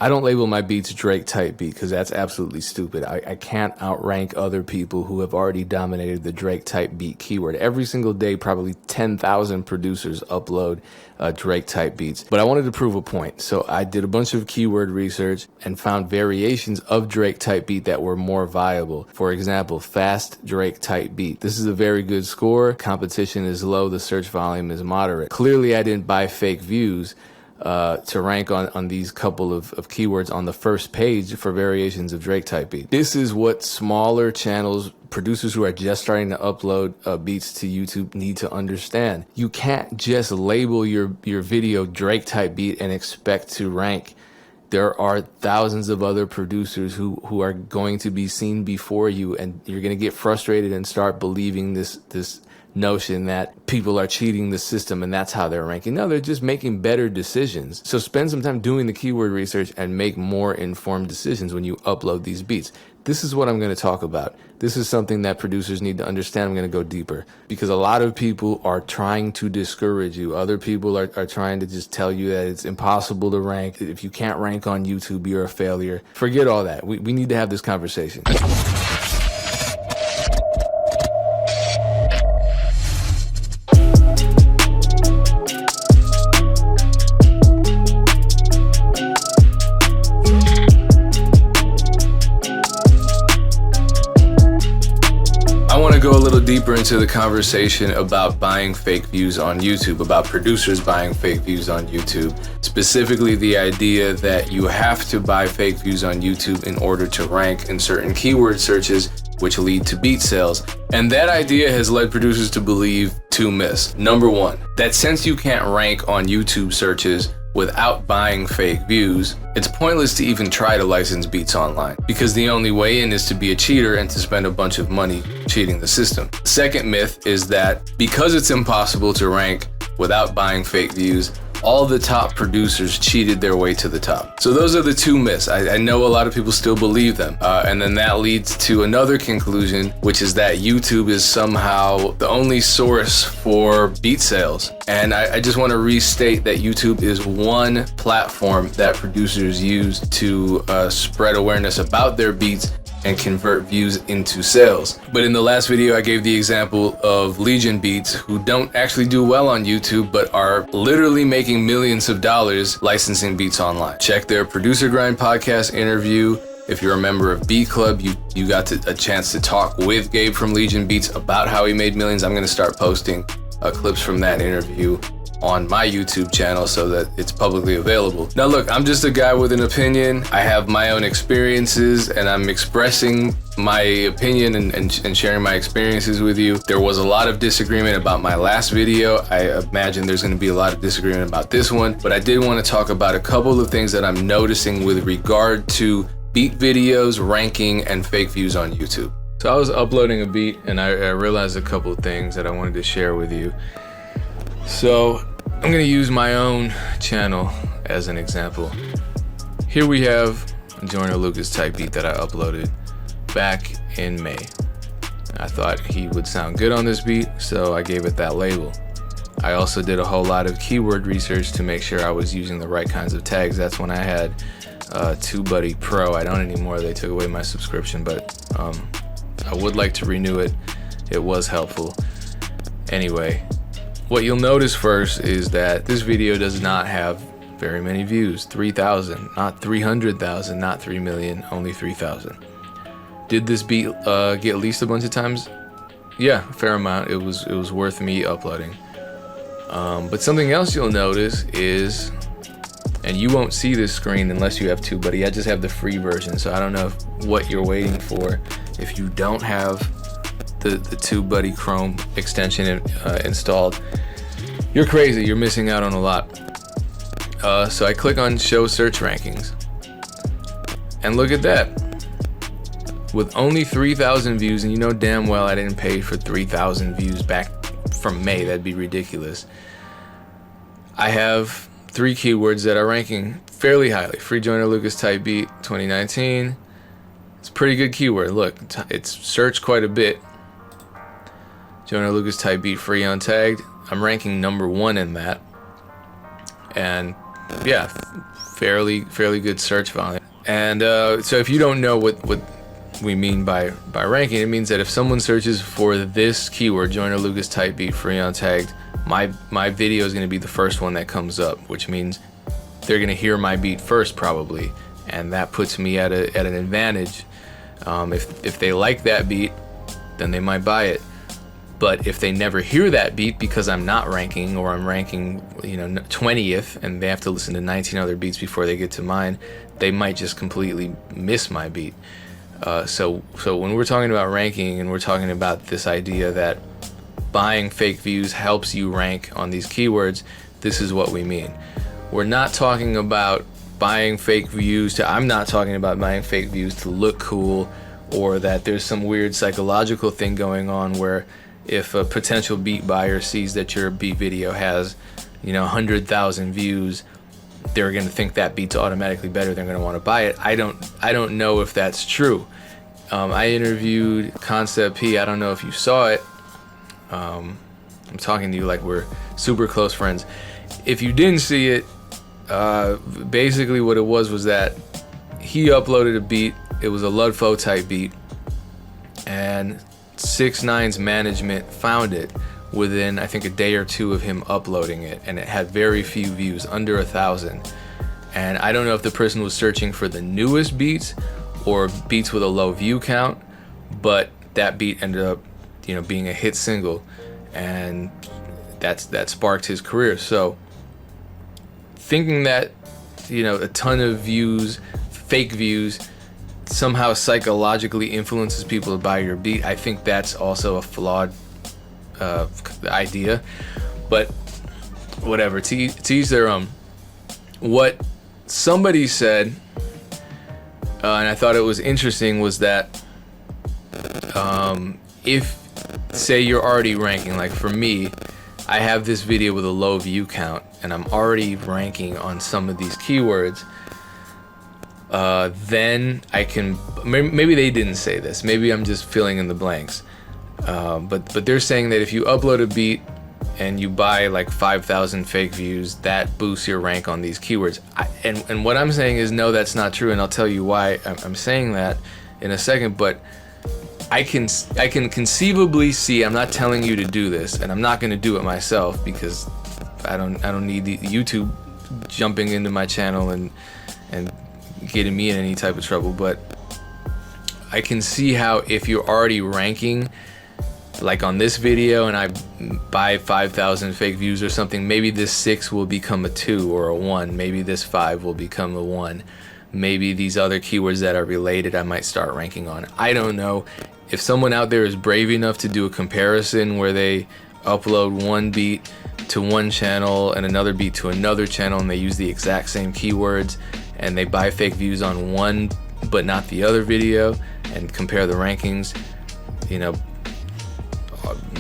I don't label my beats Drake type beat because that's absolutely stupid. I can't outrank other people who have already dominated the Drake type beat keyword. Every single day, probably 10,000 producers upload Drake type beats. But I wanted to prove a point. So I did a bunch of keyword research and found variations of Drake type beat that were more viable. For example, fast Drake type beat. This is a very good score. Competition is low. The search volume is moderate. Clearly, I didn't buy fake views to rank on these couple of keywords on the first page for variations of Drake type beat. This is what smaller channels, producers who are just starting to upload beats to YouTube need to understand. You can't just label your video Drake type beat and expect to rank. There are thousands of other producers who are going to be seen before you, and you're going to get frustrated and start believing this notion that people are cheating the system and that's how they're ranking. No, they're just making better decisions. So spend some time doing the keyword research and make more informed decisions when you upload these beats. This is what I'm going to talk about. This is something that producers need to understand. I'm going to go deeper because a lot of people are trying to discourage you. Other people are trying to just tell you that it's impossible to rank. If you can't rank on YouTube, you're a failure. Forget all that. We need to have this conversation. Go a little deeper into the conversation about buying fake views on YouTube, about producers buying fake views on YouTube, specifically the idea that you have to buy fake views on YouTube in order to rank in certain keyword searches, which lead to beat sales. And that idea has led producers to believe two myths. Number one, that since you can't rank on YouTube searches without buying fake views, it's pointless to even try to license beats online because the only way in is to be a cheater and to spend a bunch of money cheating the system. Second myth is that because it's impossible to rank without buying fake views, all the top producers cheated their way to the top. So those are the two myths. I know a lot of people still believe them. And then that leads to another conclusion, which is that YouTube is somehow the only source for beat sales. And I just want to restate that YouTube is one platform that producers use to spread awareness about their beats and convert views into sales. But in the last video, I gave the example of Legion Beats, who don't actually do well on YouTube, but are literally making millions of dollars licensing beats online. Check their Producer Grind podcast interview. If you're a member of B Club, you got a chance to talk with Gabe from Legion Beats about how he made millions. I'm gonna start posting clips from that interview on my YouTube channel so that it's publicly available. Now look, I'm just a guy with an opinion. I have my own experiences and I'm expressing my opinion and sharing my experiences with you. There was a lot of disagreement about my last video. I imagine there's gonna be a lot of disagreement about this one, but I did wanna talk about a couple of things that I'm noticing with regard to beat videos, ranking, and fake views on YouTube. So I was uploading a beat and I realized a couple of things that I wanted to share with you. So I'm gonna use my own channel as an example. Here we have a Joyner Lucas type beat that I uploaded back in May. I thought he would sound good on this beat, so I gave it that label. I also did a whole lot of keyword research to make sure I was using the right kinds of tags. That's when I had TubeBuddy Pro. I don't anymore, they took away my subscription, but I would like to renew it. It was helpful. Anyway, what you'll notice first is that this video does not have very many views. 3,000, not 300,000, not 3 million, only 3,000. Did this beat get leased a bunch of times? Yeah, a fair amount. It was worth me uploading. But something else you'll notice is, and you won't see this screen unless you have TubeBuddy. I just have the free version, so I don't know what you're waiting for. If you don't have the TubeBuddy Chrome extension installed, you're crazy. You're missing out on a lot. So I click on Show Search Rankings, and look at that. With only 3,000 views, and you know damn well I didn't pay for 3,000 views back from May. That'd be ridiculous. I have 3 keywords that are ranking fairly highly. Free Joyner Lucas type beat 2019. It's a pretty good keyword. Look, it's searched quite a bit. Joyner Lucas type beat free untagged. I'm ranking #1 in that. And yeah, fairly good search volume. And so if you don't know what we mean by ranking, it means that if someone searches for this keyword, Joyner Lucas type beat free untagged, my video is going to be the first one that comes up, which means they're going to hear my beat first probably, and that puts me at an advantage. If they like that beat, then they might buy it. But if they never hear that beat because I'm not ranking, or I'm ranking 20th, and they have to listen to 19 other beats before they get to mine, they might just completely miss my beat. So when we're talking about ranking, and we're talking about this idea that buying fake views helps you rank on these keywords, this is what we mean. We're not talking about buying fake views I'm not talking about buying fake views to look cool, or that there's some weird psychological thing going on where if a potential beat buyer sees that your beat video has 100,000 views, they're going to think that beat's automatically better, they're going to want to buy it. I don't know if that's true. I interviewed Concept P. I don't know if you saw it. I'm talking to you like we're super close friends. If you didn't see it, basically what it was that he uploaded a beat. It was a Ludfo type beat, and 6ix9ine's management found it within, I think, a day or two of him uploading it, and it had very few views, under 1,000. And I don't know if the person was searching for the newest beats or beats with a low view count, but that beat ended up being a hit single, and that sparked his career. So thinking that a ton of views, fake views, somehow psychologically influences people to buy your beat, I think that's also a flawed idea. But whatever, to each their own. What somebody said, and I thought it was interesting, was that if, say, you're already ranking, like for me, I have this video with a low view count and I'm already ranking on some of these keywords, then I can, maybe they didn't say this, maybe I'm just filling in the blanks, but they're saying that if you upload a beat and you buy like 5,000 fake views, that boosts your rank on these keywords. And what I'm saying is, no, that's not true, and I'll tell you why I'm saying that in a second. But I can conceivably see, I'm not telling you to do this, and I'm not going to do it myself because I don't need the YouTube jumping into my channel and getting me in any type of trouble. But I can see how, if you're already ranking, like on this video, and I buy 5,000 fake views or something, maybe this 6 will become a 2 or a 1, maybe this 5 will become a 1, maybe these other keywords that are related I might start ranking on. I don't know. If someone out there is brave enough to do a comparison where they upload one beat to one channel and another beat to another channel, and they use the exact same keywords, and they buy fake views on one but not the other video, and compare the rankings,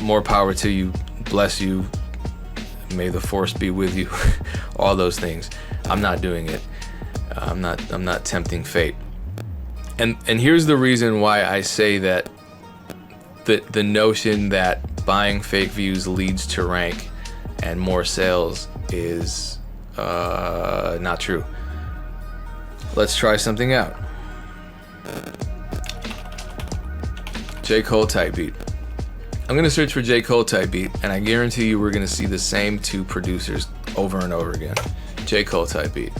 more power to you. Bless you. May the force be with you. All those things. I'm not doing it. I'm not tempting fate. And here's the reason why I say that the notion that buying fake views leads to rank and more sales is not true. Let's try something out. J. Cole type beat. I'm gonna search for J. Cole type beat, and I guarantee you we're gonna see the same two producers over and over again. J. Cole type beat.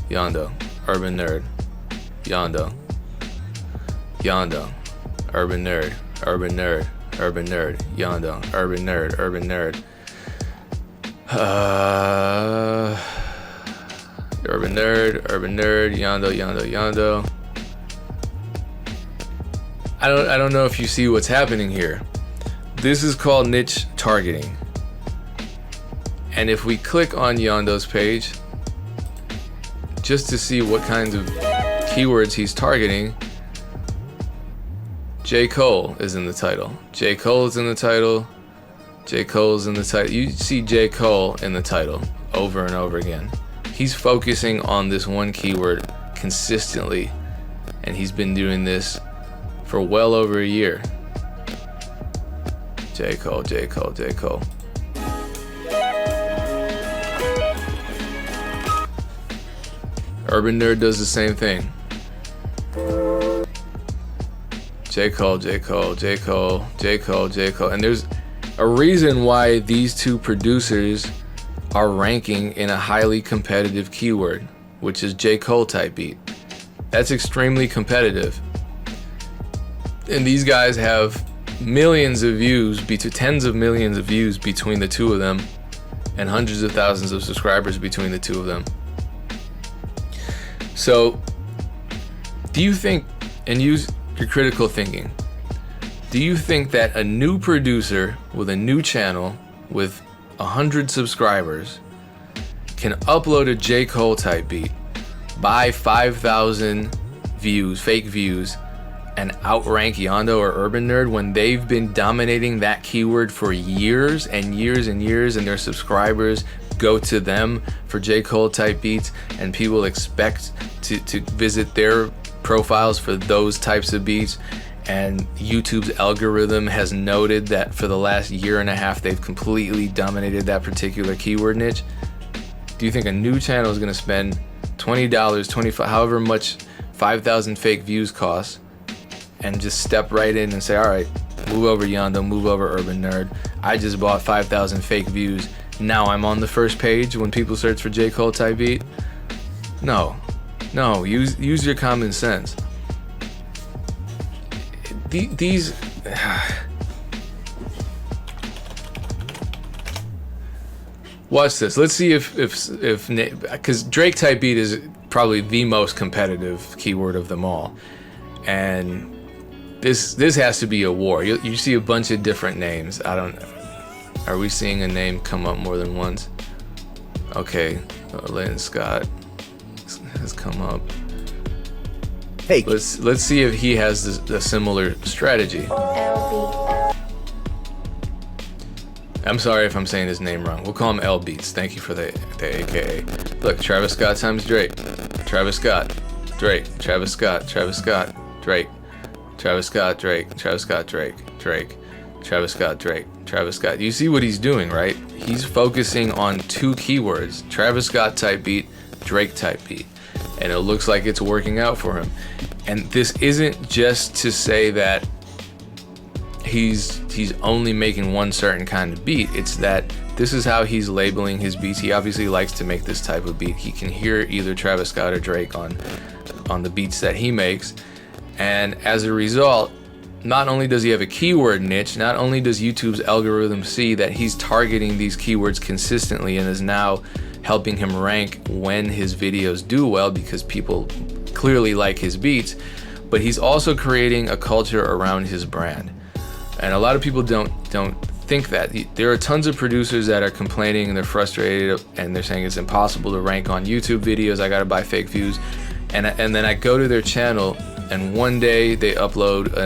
Yondo, Urban Nerd. Yondo. Yondo, Urban Nerd. Urban Nerd. Urban Nerd. Yondo, Urban Nerd. Urban Nerd. Urban Nerd. Urban Nerd. Yondo. Yondo. Yondo. I don't know if you see what's happening here. This is called niche targeting. And if we click on Yondo's page, just to see what kinds of keywords he's targeting, J. Cole is in the title. J. Cole is in the title. J. Cole's in the title. You see J. Cole in the title over and over again. He's focusing on this one keyword consistently, and he's been doing this for well over a year. J. Cole, J. Cole, J. Cole. Urban Nerd does the same thing. J. Cole, J. Cole, J. Cole, J. Cole, J. Cole. And there's a reason why these two producers are ranking in a highly competitive keyword, which is J. Cole type beat. That's extremely competitive. And these guys have millions of views, tens of millions of views between the two of them, and hundreds of thousands of subscribers between the two of them. So, do you think, and use your critical thinking, do you think that a new producer with a new channel with 100 subscribers can upload a J. Cole type beat, buy 5,000 views, fake views, and outrank Yondo or Urban Nerd when they've been dominating that keyword for years and years and years, and their subscribers go to them for J. Cole type beats, and people expect to visit their profiles for those types of beats, and YouTube's algorithm has noted that for the last year and a half they've completely dominated that particular keyword niche? Do you think a new channel is going to spend $20, $25, however much 5,000 fake views costs, and just step right in and say, all right, move over Yondo, move over Urban Nerd, I just bought 5,000 fake views, now I'm on the first page when people search for J. Cole type beat? No, use your common sense. These watch this. Let's see if because Drake type beat is probably the most competitive keyword of them all, and this has to be a war. You see a bunch of different names. Are we seeing a name come up more than once? Okay, Layton Scott has come up. Hey, let's see if he has a similar strategy. I'm sorry if I'm saying his name wrong. We'll call him L Beats. Thank you for the AKA. Look, Travis Scott times Drake. Travis Scott, Drake. Travis Scott, Travis Scott, Drake. Travis Scott, Drake. Travis Scott, Drake. Drake. Travis Scott, Drake. Travis Scott. You see what he's doing, right? He's focusing on two keywords: Travis Scott type beat, Drake type beat. And it looks like it's working out for him. And this isn't just to say that he's only making one certain kind of beat. It's that this is how he's labeling his beats. He obviously likes to make this type of beat. He can hear either Travis Scott or Drake on the beats that he makes. And as a result, not only does he have a keyword niche, not only does YouTube's algorithm see that he's targeting these keywords consistently and is now helping him rank when his videos do well because people clearly like his beats, but he's also creating a culture around his brand. And a lot of people don't think that. There are tons of producers that are complaining and they're frustrated and they're saying it's impossible to rank on YouTube videos, I gotta buy fake views. And then I go to their channel and one day they upload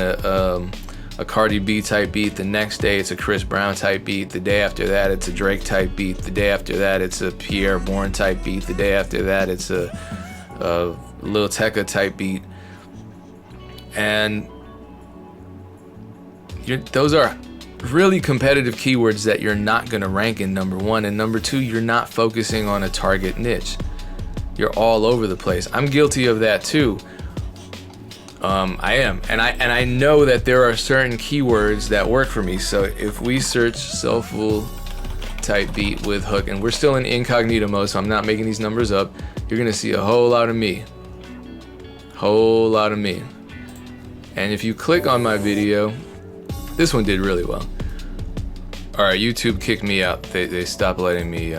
a Cardi B type beat, the next day it's a Chris Brown type beat, the day after that it's a Drake type beat, the day after that it's a Pierre Bourne type beat, the day after that it's a Lil Tecca type beat. And those are really competitive keywords that you're not going to rank in number one, and number two, you're not focusing on a target niche. You're all over the place. I'm guilty of that too. I am, and I know that there are certain keywords that work for me. So if we search soulful type beat with hook, and we're still in incognito mode, so I'm not making these numbers up, you're gonna see a whole lot of me. And if you click on my video, this one did really well. All right, YouTube kicked me out. They stopped letting me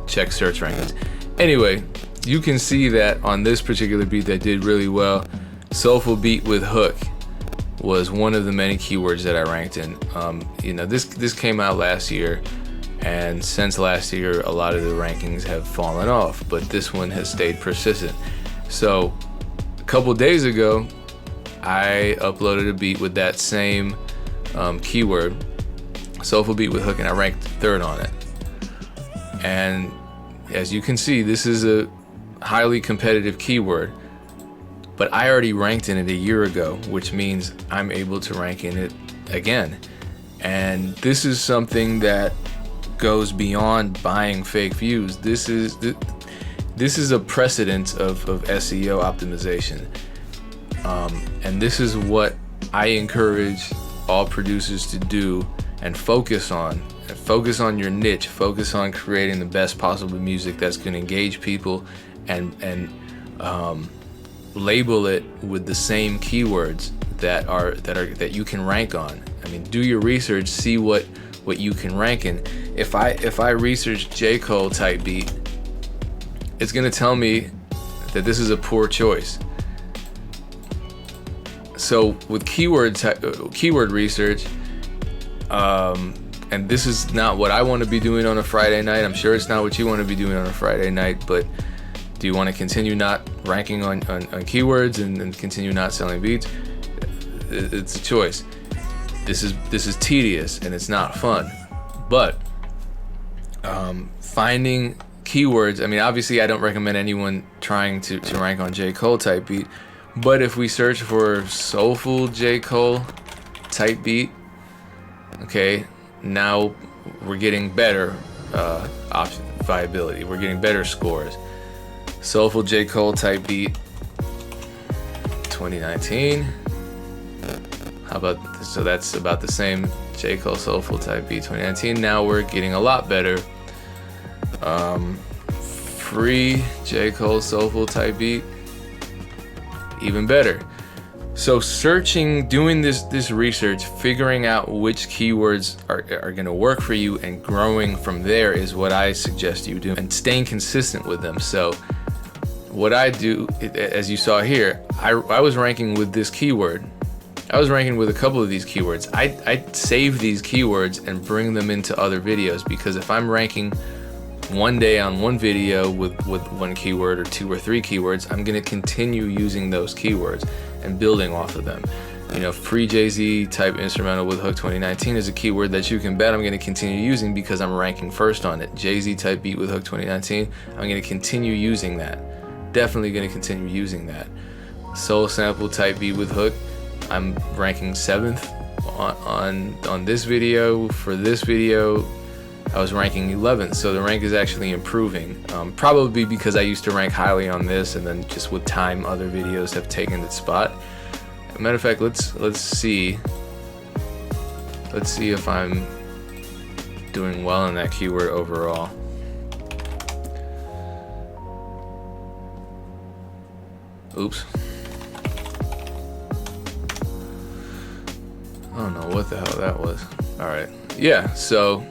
check search rankings. Anyway, you can see that on this particular beat that did really well, soulful beat with hook was one of the many keywords that I ranked in. This came out last year, and since last year, a lot of the rankings have fallen off, but this one has stayed persistent. So a couple days ago, I uploaded a beat with that same keyword, soulful beat with hook, and I ranked third on it. And as you can see, this is a highly competitive keyword, but I already ranked in it a year ago, which means I'm able to rank in it again. And this is something that goes beyond buying fake views. this is a precedent of SEO optimization. And this is what I encourage all producers to do and focus on. And focus on your niche. Focus on creating the best possible music that's going to engage people, and label it with the same keywords that you can rank on. I mean, do your research, see what you can rank in. If I research J. Cole type beat, it's going to tell me that this is a poor choice. So with keyword research, and this is not what I want to be doing on a Friday night. I'm sure it's not what you want to be doing on a Friday night, but do you want to continue not ranking on keywords and continue not selling beats? It's a choice. This is tedious and it's not fun. But finding keywords, I mean, obviously I don't recommend anyone trying to rank on J. Cole type beat, but if we search for soulful J. Cole type beat, okay, now we're getting better option viability. We're getting better scores. Soulful J. Cole type beat 2019. How about, so that's about the same. J. Cole soulful type beat 2019. Now we're getting a lot better. Free J. Cole soulful type beat, even better. So searching, doing this research, figuring out which keywords are going to work for you and growing from there is what I suggest you do, and staying consistent with them. So what I do, as you saw here, I was ranking with this keyword. I was ranking with a couple of these keywords. I save these keywords and bring them into other videos, because if I'm ranking one day on one video with one keyword or two or three keywords, I'm going to continue using those keywords and building off of them. You know, free Jay-Z type instrumental with hook 2019 is a keyword that you can bet I'm going to continue using because I'm ranking first on it. Jay-Z type beat with hook 2019, I'm going to continue using that. Definitely going to continue using that. Soul sample type beat with hook, I'm ranking 7th on this video. For this video, I was ranking 11th, so the rank is actually improving. Probably because I used to rank highly on this, and then just with time, other videos have taken its spot. Matter of fact, let's see if I'm doing well on that keyword overall. Oops. I don't know what the hell that was. All right, yeah. So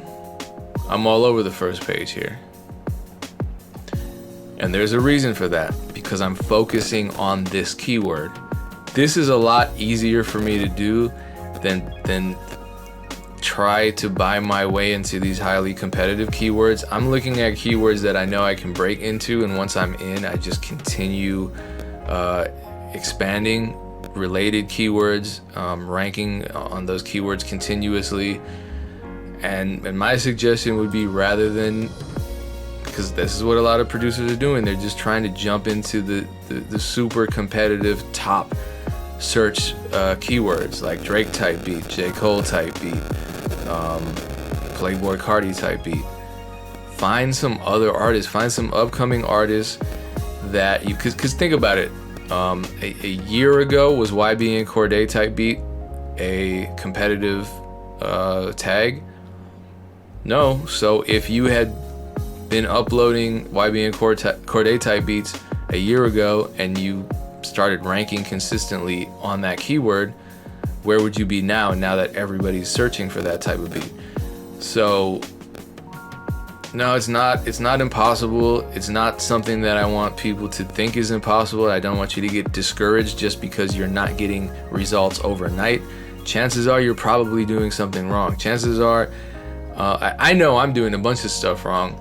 I'm all over the first page here. And there's a reason for that, because I'm focusing on this keyword. This is a lot easier for me to do than try to buy my way into these highly competitive keywords. I'm looking at keywords that I know I can break into, and once I'm in, I just continue expanding related keywords, ranking on those keywords continuously. And my suggestion would be, rather than, because this is what a lot of producers are doing, they're just trying to jump into the super competitive top search keywords like Drake type beat, J. Cole type beat, Playboy Cardi type beat. Find some other artists, find some upcoming artists that you, because think about it, a year ago was YB and Cordae type beat a competitive tag? No. So if you had been uploading YB and Cordae type beats a year ago and you started ranking consistently on that keyword, where would you be now that everybody's searching for that type of beat? So no, it's not impossible. It's not something that I want people to think is impossible. I don't want you to get discouraged just because you're not getting results overnight. Chances are you're probably doing something wrong. Chances are, I know I'm doing a bunch of stuff wrong,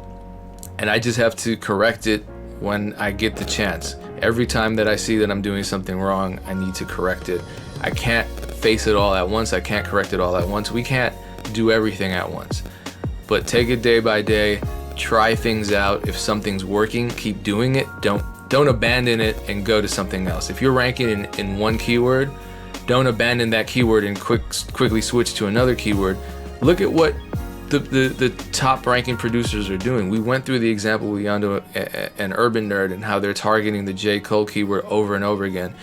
and I just have to correct it when I get the chance. Every time that I see that I'm doing something wrong, I need to correct it. I can't face it all at once. I can't correct it all at once. We can't do everything at once. But take it day by day, try things out. If something's working, keep doing it. Don't abandon it and go to something else. If you're ranking in one keyword, don't abandon that keyword and quickly switch to another keyword. Look at what the top ranking producers are doing. We went through the example with Yondo and Urban Nerd and how they're targeting the J. Cole keyword over and over again.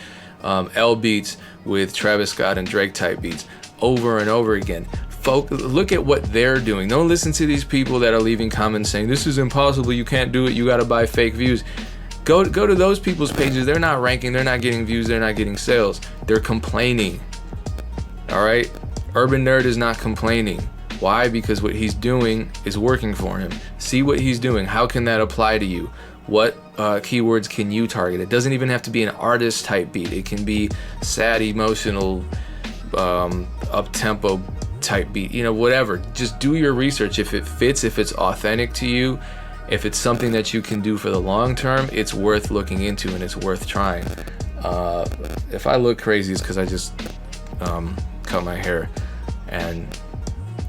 L beats with Travis Scott and Drake type beats over and over again. Look at what they're doing. Don't listen to these people that are leaving comments saying this is impossible, you can't do it, you gotta buy fake views. Go to those people's pages. They're not ranking, they're not getting views, they're not getting sales. They're complaining. All right? Urban Nerd is not complaining. Why? Because what he's doing is working for him. See what he's doing. How can that apply to you? What keywords can you target? It doesn't even have to be an artist type beat. It can be sad, emotional, up-tempo type beat, whatever. Just do your research. If it fits, if it's authentic to you, if it's something that you can do for the long term, it's worth looking into and it's worth trying. If I look crazy, it's because I just cut my hair, and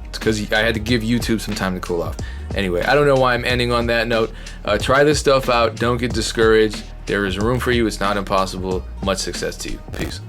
it's because I had to give YouTube some time to cool off. Anyway, I don't know why I'm ending on that note. Try this stuff out. Don't get discouraged. There is room for you. It's not impossible. Much success to you. Peace.